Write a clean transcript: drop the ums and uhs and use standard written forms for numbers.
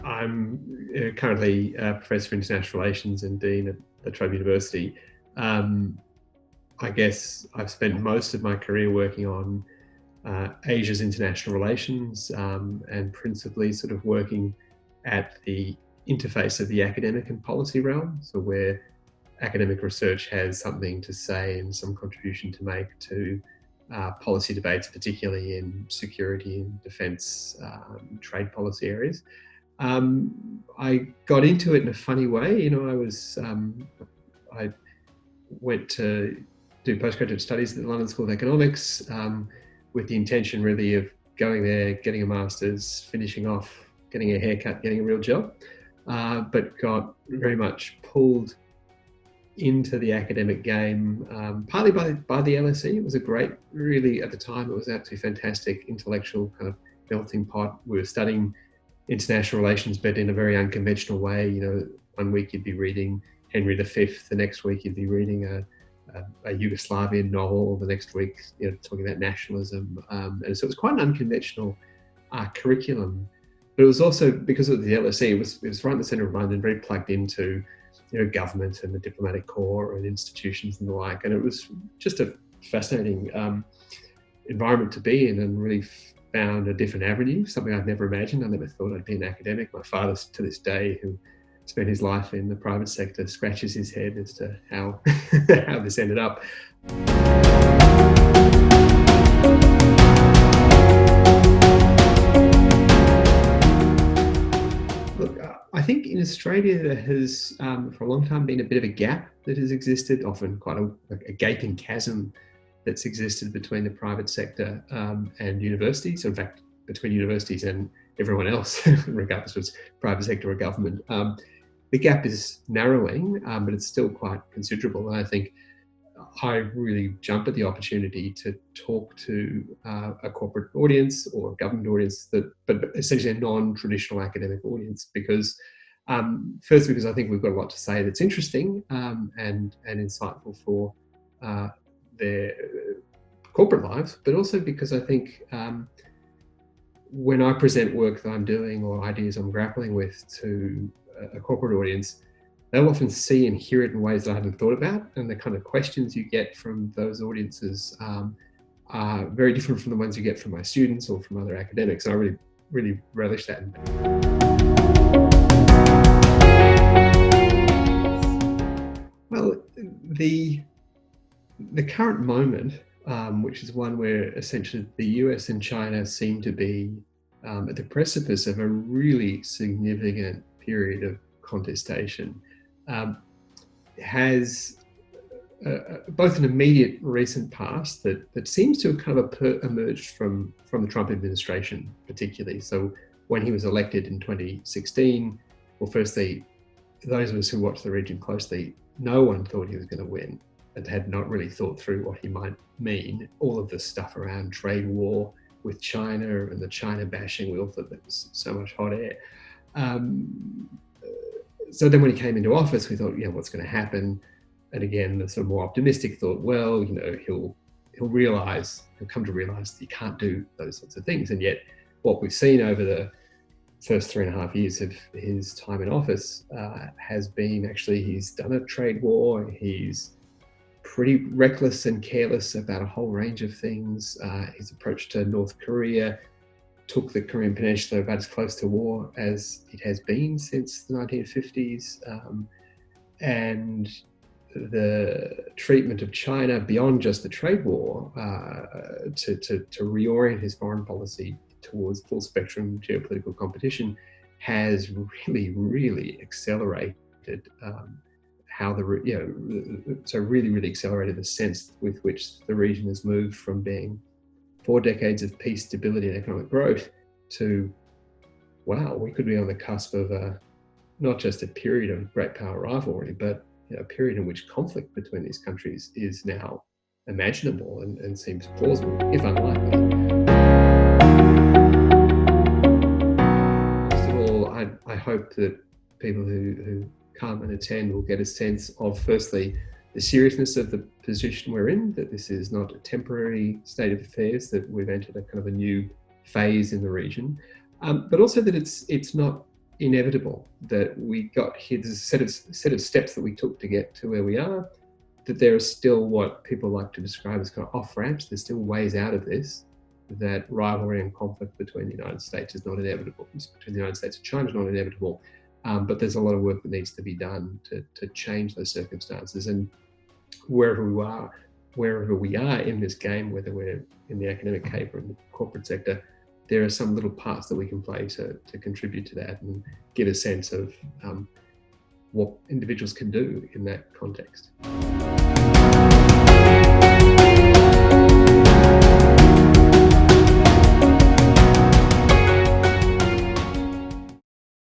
I'm currently a Professor of International Relations and Dean at La Trobe University. Um, I guess I've spent most of my career working on Asia's international relations and principally sort of working at the interface of the academic and policy realm, so where academic research has something to say and some contribution to make to policy debates, particularly in security and defence, trade policy areas. I got into it in a funny way. I went to do postgraduate studies at the London School of Economics with the intention really of going there, getting a master's, finishing off, getting a haircut, getting a real job, but got very much pulled into the academic game, partly by the LSE. It was a great, really, at the time, it was absolutely fantastic intellectual kind of melting pot. We were studying international relations, but in a very unconventional way. One week you'd be reading Henry V, the next week you'd be reading a Yugoslavian novel, the next week talking about nationalism, and so it was quite an unconventional curriculum. But it was also, because of the LSE, it was right in the centre of London, very plugged into government and the diplomatic corps and institutions and the like, and it was just a fascinating environment to be in, and really found a different avenue, something I'd never imagined. I never thought I'd be an academic. My father, to this day, who spent his life in the private sector, scratches his head as to how how this ended up. Look, I think in Australia there has, for a long time, been a bit of a gap that has existed, often quite a gaping chasm that's existed between the private sector and universities. So in fact, between universities and everyone else, regardless of it's private sector or government. The gap is narrowing, but it's still quite considerable. And I think I really jumped at the opportunity to talk to a corporate audience or a government audience, but essentially a non-traditional academic audience, because first, because I think we've got a lot to say that's interesting and insightful for their corporate lives, but also because I think when I present work that I'm doing or ideas I'm grappling with to a corporate audience, they'll often see and hear it in ways that I hadn't thought about, and the kind of questions you get from those audiences are very different from the ones you get from my students or from other academics. And I really, really relish that. Well, the current moment, which is one where essentially the US and China seem to be at the precipice of a really significant period of contestation, has both an immediate recent past that seems to have kind of emerged from the Trump administration, particularly. So when he was elected in 2016, well, firstly, those of us who watched the region closely, no one thought he was going to win and had not really thought through what he might mean. All of this stuff around trade war with China and the China bashing, we all thought there was so much hot air. So then when he came into office, we thought, what's going to happen? And again, the sort of more optimistic thought, well, he'll come to realize that he can't do those sorts of things. And yet what we've seen over the first 3.5 years of his time in office has been, actually, he's done a trade war. He's pretty reckless and careless about a whole range of things. His approach to North Korea took the Korean Peninsula about as close to war as it has been since the 1950s. And the treatment of China beyond just the trade war, to reorient his foreign policy towards full spectrum geopolitical competition, has really, really accelerated really accelerated the sense with which the region has moved from being 4 decades of peace, stability, and economic growth to, wow, we could be on the cusp of not just a period of great power rivalry, but a period in which conflict between these countries is now imaginable and seems plausible, if unlikely. First of all, I hope that people who come and attend will get a sense of, firstly, the seriousness of the position we're in, that this is not a temporary state of affairs, that we've entered a kind of a new phase in the region, but also that it's not inevitable, that we got here. There's a set of steps that we took to get to where we are, that there are still what people like to describe as kind of off-ramps. There's still ways out of this, that rivalry and conflict between the United States is not inevitable. Between the United States and China is not inevitable, but there's a lot of work that needs to be done to change those circumstances. And wherever we are in this game, whether we're in the academic cave or in the corporate sector, there are some little parts that we can play to contribute to that and get a sense of what individuals can do in that context.